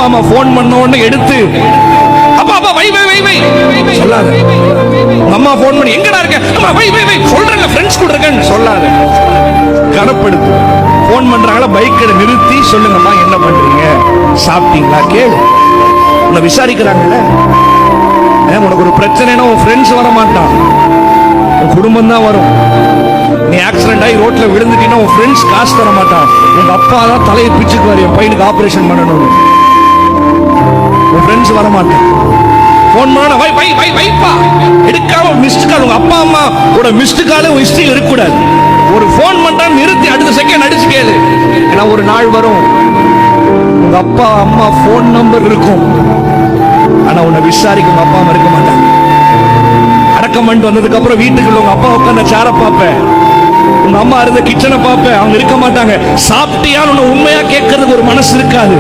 அப்பா அம்மா போன் பண்ண உடனே எடுத்து அப்பா அப்பா வை வை வை வை சொல்லாத. உங்க அம்மா போன் பண்ணி எங்கடா இருக்க, அம்மா வை வை வை சொல்றேன் ஃப்ரெண்ட்ஸ் கூட இருக்கேன்னு சொல்லாத. கனப்படுத்து. போன் பண்றாங்களா பைக்கை நிறுத்தி சொல்லுங்கம்மா என்ன பண்றீங்க, சாப்பிட்டீங்களா கேளு. உன்னை விசாரிக்கிறாங்கல்ல. உனக்கு ஒரு பிரச்சனைனா உன் ஃப்ரெண்ட்ஸ் வர மாட்டான், உன் குடும்பம் தான் வரும். நீ ஆக்சிடென்ட் ஆகி ரோட்ல விழுந்துட்டீங்கன்னா உன் ஃப்ரெண்ட்ஸ் காசு தர மாட்டான், உங்க அப்பா தான் தலையை பிச்சுக்குவார் என் பையனுக்கு ஆபரேஷன் பண்ணணும். உன் ஃப்ரெண்ட்ஸ் வர மாட்டான். போன் பண்ண வை வை வை வைப்பா எடுக்காம மிஸ்டு கால். உங்க அப்பா அம்மா கூட மிஸ்டு கால் உன் ஹிஸ்டரியில் இருக்கக்கூடாது. ஒரு போன் பண்ணா நிறுத்தி அடுத்த செகண்ட் அடிச்சு கேளு. ஏன்னா ஒரு நாள் வரும் உங்க அப்பா அம்மா போன் நம்பர் இருக்கும், ஆனா உன்னை விசாரிக்க உங்க அப்பா அம்மா இருக்க மாட்டாங்க. அடக்கம் பண்ணிட்டு வந்ததுக்கு அப்புறம் வீட்டுக்குள்ள உங்க அப்பா உட்கார்ந்த சேர பார்ப்பேன், உங்க அம்மா இருந்த கிச்சனை பார்ப்பேன், அவங்க இருக்க மாட்டாங்க. சாப்பிட்டியான்னு உண்மையா கேட்கறதுக்கு ஒரு மனசு இருக்காது.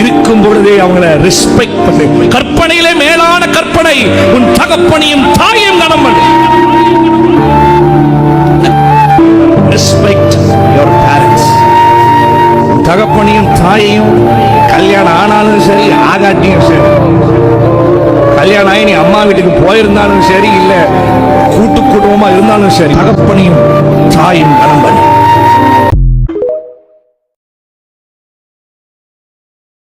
இருக்கும் பொழுதே அவங்கள ரெஸ்பெக்ட் பண்ணு. கற்பனையிலே மேலான கற்பனை உன் தகப்பனையும் தாயையும் கனம் பண்ணு. Respect your parents. தகப்பனையும் தாயையும் கல்யாணம் ஆனாலும் சரி ஆகாட்டியும் சரி, கல்யாணம் ஆகி நீ அம்மா வீட்டுக்கு போயிருந்தாலும் சரி, இல்ல கூட்டு குடும்பமா இருந்தாலும் சரி, தகப்பனையும் தாயும் கனம் பண்ணு.